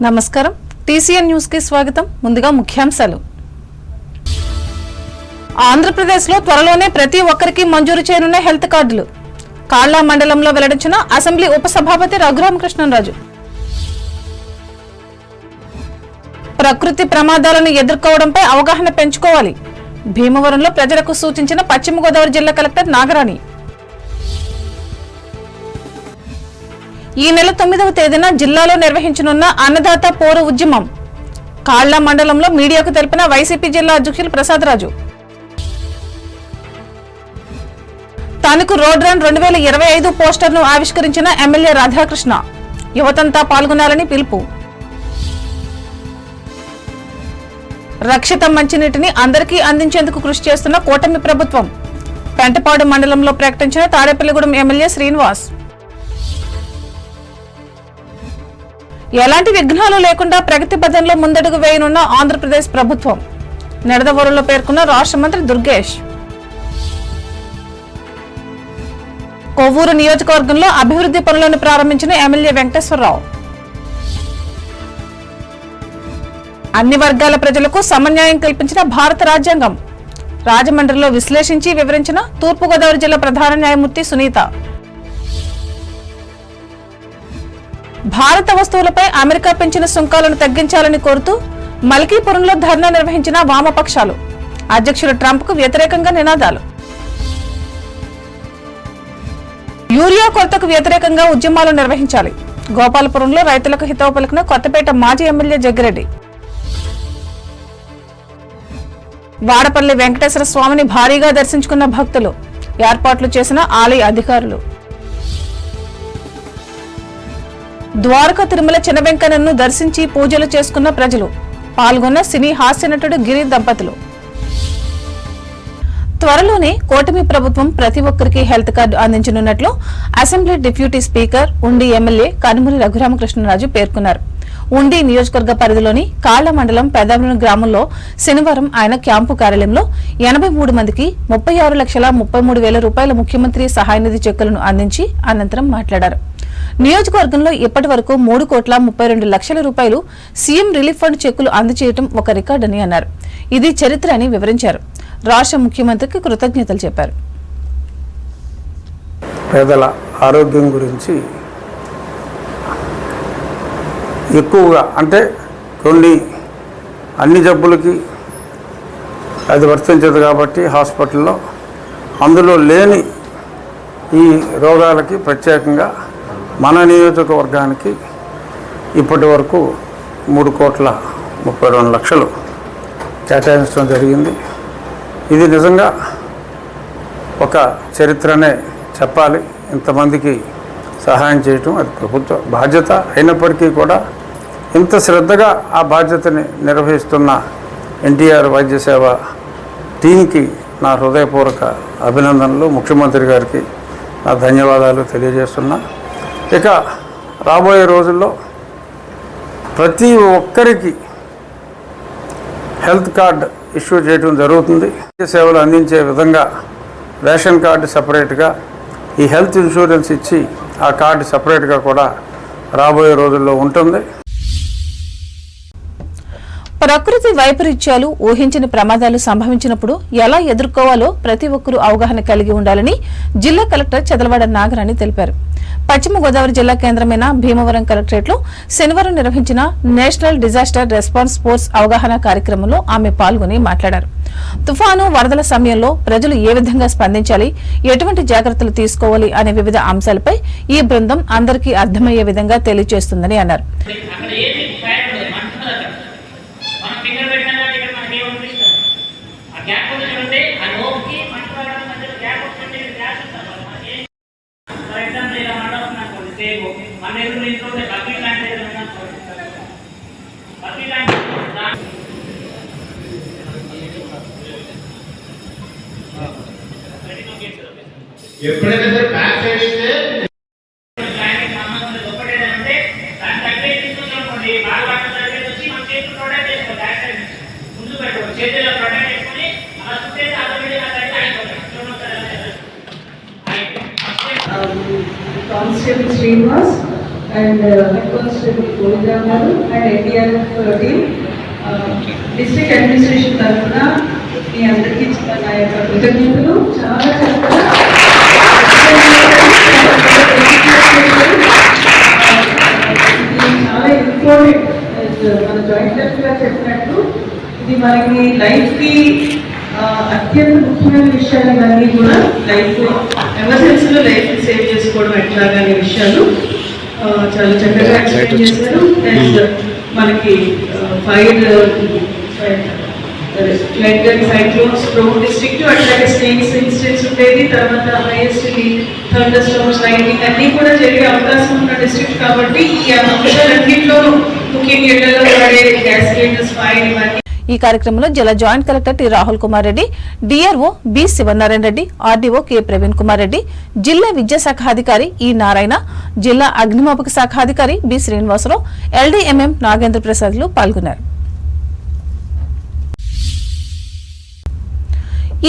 నమస్కారం TCN news కి స్వాగతం. ముందుగా ముఖ్యాంశాలు. ఆంధ్రప్రదేశ్ లో త్వరలోనే ప్రతి ఒక్కరికి మంజూరు చేయనున్న హెల్త్ కార్డులు. కాళ్ళ మండలంలో వెల్లడించిన అసెంబ్లీ ఉపసభాపతి రఘురామకృష్ణరాజు. ప్రకృతి ప్రమాదాలను ఎదుర్కోవడంపై అవగాహన పెంచుకోవాలి. భీమవరంలో ప్రజలకు సూచించిన పశ్చిమ గోదావరి జిల్లా కలెక్టర్ నాగరాణి. ఈ నెల 9వ తేదీన జిల్లాలో నిర్వహించనున్న అన్నదాత పోరు ఉద్యమం. కాళ్ళ మండలంలో మీడియాకు తెలిపిన వైసీపీ జిల్లా అధ్యక్షులు ప్రసాదరాజు. తణుకు రోడ్ రన్ 2025 పోస్టర్ను ఆవిష్కరించిన ఎమ్మెల్యే రాధాకృష్ణ. యువతంతా పాల్గొనాలని పిలుపు. రక్షిత మంచినీటిని అందరికీ అందించేందుకు కృషి చేస్తున్న కూటమి ప్రభుత్వం. పెంటపాడు మండలంలో ప్రకటించిన తాడేపల్లిగూడెం ఎమ్మెల్యే శ్రీనివాస్. ఎలాంటి విఘ్నాలు లేకుండా ప్రగతి పథంలో ముందడుగు వేయనున్న ఆంధ్రప్రదేశ్ ప్రభుత్వం. నిడదవోలులో పేర్కొన్న రాష్ట్ర మంత్రి దుర్గేష్. కొవ్వూరు నియోజకవర్గంలో అభివృద్ధి పనులను ప్రారంభించిన ఎమ్మెల్యే వెంకటేశ్వరరావు. అన్ని వర్గాల ప్రజలకు సమన్యాయం కల్పించిన భారత రాజ్యాంగం. రాజమండ్రిలో విశ్లేషించి వివరించిన తూర్పుగోదావరి జిల్లా ప్రధాన న్యాయమూర్తి సునీత. భారత వస్తువులపై అమెరికా పెంచిన సుంకాలను తగ్గించాలని కోరుతూ మల్కీపురంలో ధర్నా నిర్వహించిన వామపక్షాలు. అధ్యక్షుడు ట్రంప్ కు వ్యతిరేకంగా నినాదాలు. యూరియా కొరతకు వ్యతిరేకంగా ఉద్యమాలు నిర్వహించాలి. గోపాలపురంలో రైతులకు హితవు పలికిన కొత్తపేట మాజీ ఎమ్మెల్యే జగ్గిరెడ్డి. వాడపల్లి వెంకటేశ్వర స్వామిని భారీగా దర్శించుకున్న భక్తులు. ఏర్పాట్లు చేసిన ఆలయ అధికారులు. ద్వారకా తిరుమల చిన్న వెంకన్నను దర్శించి పూజలు చేసుకున్న ప్రజలు. పాల్గొన్న సినీ హాస్య నటుడు గిరి దంపతులు. త్వరలోనే కూటమి ప్రభుత్వం ప్రతి ఒక్కరికి హెల్త్ కార్డు అందించనున్నట్లు అసెంబ్లీ డిప్యూటీ స్పీకర్ ఉండి ఎమ్మెల్యే కనుమూరి రఘురామకృష్ణరాజు పేర్కొన్నారు. ఉండి నియోజకవర్గ పరిధిలోని కాళ్ల మండలం పెదవరం గ్రామంలో శనివారం ఆయన క్యాంపు కార్యాలయంలో 83 మందికి 36,33,000 రూపాయల ముఖ్యమంత్రి సహాయ నిధి చెక్కులను అందించి అనంతరం మాట్లాడారు. నియోజకవర్గంలో ఇప్పటి వరకు 3,32,00,000 రూపాయలు సీఎం రిలీఫ్ ఫండ్ చెక్కులు అందజేయడం ఒక రికార్డని అన్నారు. ఇది చరిత్ర అని వివరించారు. రాష్ట్ర ముఖ్యమంత్రికి కృతజ్ఞతలు చెప్పారు. పేదల ఆరోగ్యం గురించి ఎక్కువగా అంటే అన్ని జబ్బులకి అది వర్తించదు కాబట్టి హాస్పిటల్లో అందులో లేని ఈ రోగాలకి ప్రత్యేకంగా మన నియోజకవర్గానికి ఇప్పటి వరకు 3,32,00,000 కేటాయించడం జరిగింది. ఇది నిజంగా ఒక చరిత్రనే చెప్పాలి. ఇంతమందికి సహాయం చేయటం అది ప్రభుత్వ బాధ్యత అయినప్పటికీ కూడా ఇంత శ్రద్ధగా ఆ బాధ్యతని నిర్వహిస్తున్న ఎన్టీఆర్ వైద్య సేవ టీంకి నా హృదయపూర్వక అభినందనలు. ముఖ్యమంత్రి గారికి నా ధన్యవాదాలు తెలియజేస్తున్నా. ఇక రాబోయే రోజుల్లో ప్రతి ఒక్కరికి హెల్త్ కార్డ్ ఇష్యూ చేయడం జరుగుతుంది. సేవలు అందించే విధంగా రేషన్ కార్డు సపరేట్గా, ఈ హెల్త్ ఇన్సూరెన్స్ ఇచ్చి ఆ కార్డు సపరేట్గా కూడా రాబోయే రోజుల్లో ఉంటుంది. ప్రకృతి వైపరీత్యాలు, ఊహించని ప్రమాదాలు సంభవించినప్పుడు ఎలా ఎదుర్కోవాలో ప్రతి ఒక్కరూ అవగాహన కలిగి ఉండాలని జిల్లా కలెక్టర్ చదలవాడ నాగరాణి తెలిపారు. పశ్చిమ గోదావరి జిల్లా కేంద్రమైన భీమవరం కలెక్టరేట్లో శనివారం నిర్వహించిన నేషనల్ డిజాస్టర్ రెస్పాన్స్ ఫోర్స్ అవగాహన కార్యక్రమంలో ఆమె పాల్గొని మాట్లాడారు. తుఫాను, వరదల సమయంలో ప్రజలు ఏ విధంగా స్పందించాలి, ఎటువంటి జాగ్రత్తలు తీసుకోవాలి అనే వివిధ అంశాలపై ఈ బృందం అందరికీ అర్థమయ్యే విధంగా తెలియజేస్తుందని అన్నారు. ఎప్పుడైనా సరే బ్యాక్ సైడ్ ఇస్తే Constable Srinivas and Head Constable Govinda garu and NDRF team, district administration tarafuna మీ అందరికీ నా యొక్క కృతజ్ఞతలు. చాలా చక్కగా చాలా ఇంపార్టెంట్. మన జాయింట్ డైరెక్టర్ గారు చెప్పినట్టు ఇది మనకి లైఫ్కి అత్యంత ముఖ్యమైన విషయాలు ఇవన్నీ కూడా. లైఫ్ ఎమర్జెన్సీలో లైఫ్ సేవ్ చేసుకోవడం ఎట్లాగా అనే విషయాలు చాలా చక్కగా ఎక్స్ప్లెయిన్ చేశారు. అండ్ మనకి ఫైర్ సైక్లోన్స్ ప్రోన్ డిస్ట్రిక్ట్, అట్లాగే స్నేక్స్ ఇన్సిడెంట్స్ ఉండేది. తర్వాత హైయెస్ట్ థండర్ స్టార్మ్స్, లైటింగ్ అన్నీ కూడా జరిగే అవకాశం ఉన్న డిస్ట్రిక్ట్ కాబట్టి ఈ అంశాలన్నింటిలోనూ ముఖ్యంగా ఇళ్లలో వాడే గ్యాస్ సిలిండర్స్, ఫైర్ ఇవన్నీ. ఈ కార్యక్రమంలో జిల్లా joint collector T Rahul Kumar Reddy, DRO B Sivanarayana Reddy, RDO K Praveen Kumar Reddy, జిల్లా విద్యాశాఖ అధికారి ఈ నారాయణ, జిల్లా అగ్నిమాపక శాఖ అధికారి బి శ్రీనివాసరావు, ఎల్డీఎంఎం నాగేంద్ర ప్రసాద్లు పాల్గొన్నారు.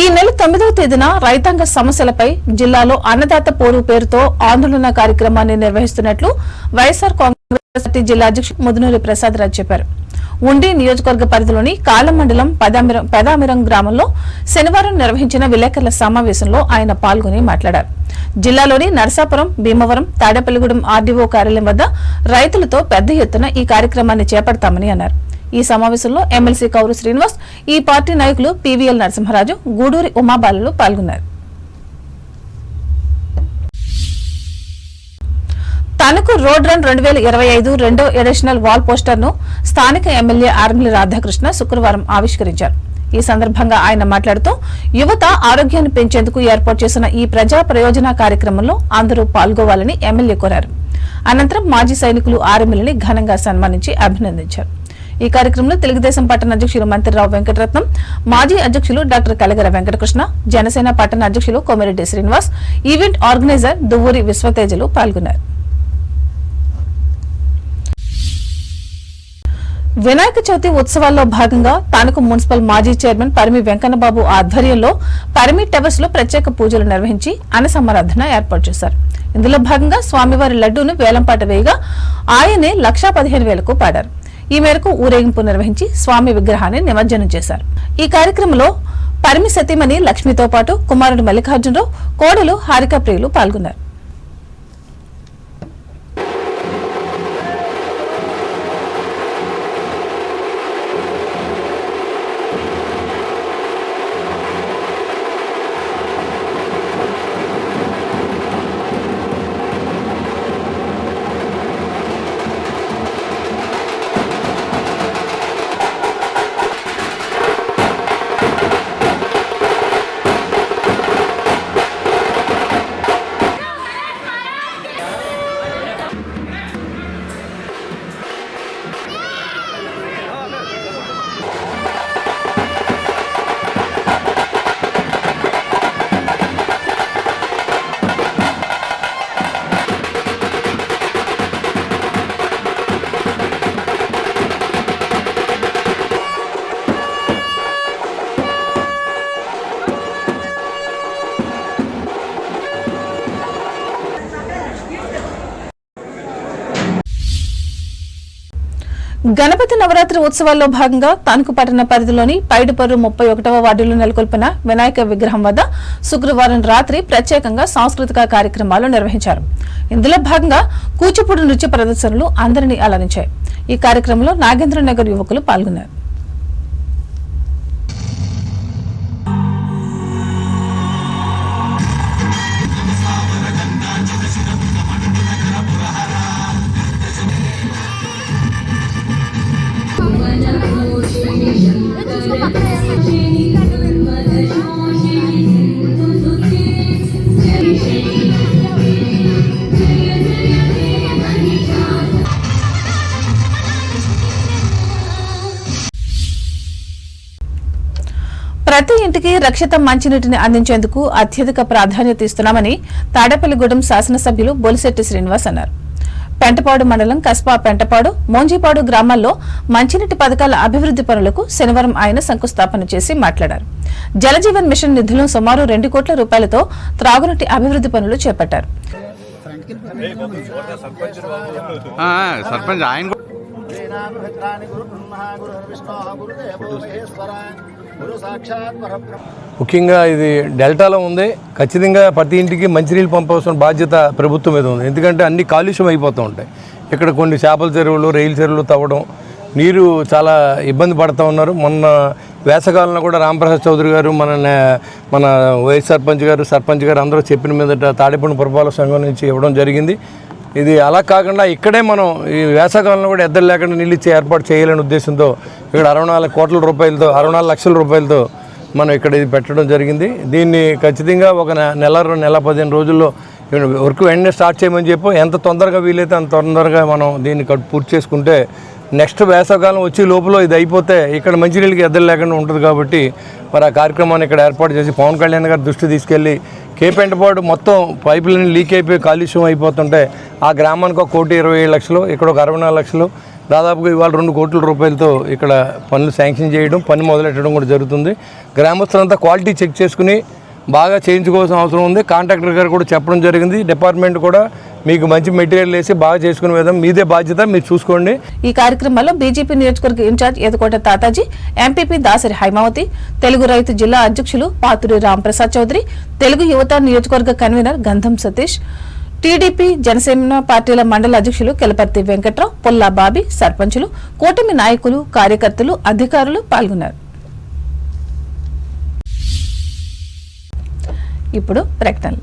ఈ నెల 9వ తేదీన రైతాంగ సమస్యలపై జిల్లాలో అన్నదాత పోరు పేరుతో ఆందోళన కార్యక్రమాన్ని నిర్వహిస్తున్నట్లు వైఎస్ఆర్ కాంగ్రెస్ పార్టీ జిల్లా అధ్యక్షుడు ముదునూరి ప్రసాద్ రాజ్ చెప్పారు. ఉండి నియోజకవర్గ పరిధిలోని కాలం మండలం పెదామిరం గ్రామంలో శనివారం నిర్వహించిన విలేకరుల సమావేశంలో ఆయన పాల్గొని మాట్లాడారు. జిల్లాలోని నరసాపురం, భీమవరం, తాడేపల్లిగూడెం ఆర్డీఓ కార్యాలయం వద్ద రైతులతో పెద్ద ఎత్తున ఈ కార్యక్రమాన్ని చేపడతామని అన్నారు. ఈ సమావేశంలో ఎమ్మెల్సీ కౌరు శ్రీనివాస్, ఈ పార్టీ నాయకులు పివిఎల్ నరసింహరాజు, గూడూరి ఉమాబాలలు పాల్గొన్నారు. తనకు రోడ్ రన్ 2025 రెండో ఎడిషనల్ వాల్ పోస్టర్ ను స్థానిక ఎమ్మెల్యే ఆర్మిలి రాధాకృష్ణ శుక్రవారం ఆవిష్కరించారు. ఈ సందర్భంగా ఆయన మాట్లాడుతూ యువత ఆరోగ్యాన్ని పెంచేందుకు ఏర్పాటు చేసిన ఈ ప్రజా ప్రయోజన కార్యక్రమంలో అందరూ పాల్గొవాలని ఎమ్మెల్యే కోరారు. అనంతరం మాజీ సైనికులు ఆర్మిలిని ఘనంగా సన్మానించి అభినందించారు. ఈ కార్యక్రమంలో తెలుగుదేశం పట్టణ అధ్యక్షులు మంత్రిరావు వెంకటరత్నం, మాజీ అధ్యక్షులు డాక్టర్ కలగర వెంకటకృష్ణ, జనసేన పట్టణ అధ్యక్షులు కోమిరెడ్డి శ్రీనివాస్, ఈవెంట్ ఆర్గనైజర్ దువ్వూరి విశ్వతేజలు పాల్గొన్నారు. వినాయక చవితి ఉత్సవాల్లో భాగంగా తానుకు మున్సిపల్ మాజీ చైర్మన్ పరిమి వెంకన్నబాబు ఆధ్వర్యంలో పరిమి టవర్స్ లో ప్రత్యేక పూజలు నిర్వహించి అన్నసమారాధన ఏర్పాటు చేశారు. ఇందులో భాగంగా స్వామివారి లడ్డూను వేలంపాట వేయగా ఆయనే 1,15,000కు పాడారు. ఈ మేరకు ఊరేగింపు నిర్వహించి స్వామి విగ్రహాన్ని నిమజ్జనం చేశారు. ఈ కార్యక్రమంలో పరిమి సతీమణి లక్ష్మితో పాటు కుమారుడు మల్లికార్జునరావు, కోడలు హారికా ప్రియులు పాల్గొన్నారు. గణపతి నవరాత్రి ఉత్సవాల్లో భాగంగా తణుకు పట్టణ పరిధిలోని పైడిపర్రు 31వ వార్డులో నెలకొల్పిన వినాయక విగ్రహం వద్ద శుక్రవారం రాత్రి ప్రత్యేకంగా సాంస్కృతిక కార్యక్రమాలు నిర్వహించారు. ఇందులో భాగంగా కూచిపూడి నృత్య ప్రదర్శనలు అందరినీ అలరించాయి. ఈ కార్యక్రమంలో నాగేంద్రనగర్ యువకులు పాల్గొన్నారు. ప్రతి ఇంటికి రక్షిత మంచినీటిని అందించేందుకు అత్యధిక ప్రాధాన్యత ఇస్తున్నామని తాడేపల్లిగూడెం శాసనసభ్యులు బొలిశెట్టి శ్రీనివాస్ అన్నారు. పెంటపాడు మండలం కస్బా పెంటపాడు, మోంజీపాడు గ్రామాల్లో మంచినీటి పథకాల అభివృద్ది పనులకు శనివారం ఆయన శంకుస్థాపన చేసి మాట్లాడారు. జలజీవన్ మిషన్ నిధులను సుమారు 2 కోట్ల రూపాయలతో త్రాగునీటి అభివృద్ది పనులు చేపట్టారు. సర్పంచ్ ఆయన ముఖ్యంగా ఇది డెల్టాలో ఉంది. ఖచ్చితంగా ప్రతి ఇంటికి మంచినీళ్ళు పంపవలసిన బాధ్యత ప్రభుత్వం మీద ఉంది. ఎందుకంటే అన్ని కాలుష్యం అయిపోతూ ఉంటాయి. ఇక్కడ కొన్ని చేపల చెరువులు, రైలు చెరువులు తవ్వడం, నీరు చాలా ఇబ్బంది పడుతూ ఉన్నారు. మొన్న వేసవకాలంలో కూడా రాంప్రసాద్ చౌదరి గారు, మన వైస్ సర్పంచ్ గారు అందరూ చెప్పిన మీదట తాడేపల్లి పురపాలక సంఘం నుంచి ఇవ్వడం జరిగింది. ఇది అలా కాకుండా ఇక్కడే మనం ఈ వేసవకాలంలో కూడా ఎద్దరు లేకుండా నీళ్ళు ఇచ్చే ఏర్పాటు చేయాలనే ఉద్దేశంతో ఇక్కడ 64 లక్షల రూపాయలతో మనం ఇక్కడ ఇది పెట్టడం జరిగింది. దీన్ని ఖచ్చితంగా ఒక నెల 15 రోజుల్లో వర్క్ వెంటనే స్టార్ట్ చేయమని చెప్పి ఎంత తొందరగా వీలైతే అంత తొందరగా మనం దీన్ని పూర్తి చేసుకుంటే నెక్స్ట్ వేసవకాలం వచ్చే లోపల ఇది అయిపోతే ఇక్కడ మంచినీళ్ళకి ఎద్దరు లేకుండా ఉంటుంది. కాబట్టి మరి ఆ కార్యక్రమాన్ని ఇక్కడ ఏర్పాటు చేసి పవన్ కళ్యాణ్ గారి దృష్టి తీసుకెళ్ళి కేపెంటపాడు మొత్తం పైపు లైన్ లీక్ అయిపోయి కాలుష్యం అయిపోతుంటే ఆ గ్రామానికి 1,27,00,000, ఇక్కడ ఒక 64 లక్షలు, దాదాపుగా ఇవాళ 2 కోట్ల రూపాయలతో ఇక్కడ పనులు శాంక్షన్ చేయడం, పని మొదలెట్టడం కూడా జరుగుతుంది. గ్రామస్తులంతా క్వాలిటీ చెక్ చేసుకుని బాగా చేయించుకోవాల్సిన అవసరం ఉంది. కాంట్రాక్టర్ గారు కూడా చెప్పడం జరిగింది. డిపార్ట్మెంట్ కూడా మీకు మంచి మెటీరియల్ వేసి బాగా చేసుకునే విధంగా మీదే బాధ్యత, మీరు చూసుకోండి. ఈ కార్యక్రమంలో బీజేపీ నియోజకవర్గ ఇన్ఛార్జ్ ఏదకోట తాతాజీ, ఎంపీపీ దాసరి హైమావతి, తెలుగు రైతు జిల్లా అధ్యక్షులు పాతూరి రాంప్రసాద్ చౌదరి, తెలుగు యువత నియోజకవర్గ కన్వీనర్ గంధం సతీష్, టీడీపీ జనసేన పార్టీల మండల అధ్యక్షులు కెలపర్తి వెంకట్రావు, పొల్లా బాబీ, సర్పంచులు, కూటమి నాయకులు, కార్యకర్తలు, అధికారులు పాల్గొన్నారు. ఇప్పుడు ప్రకటనలు.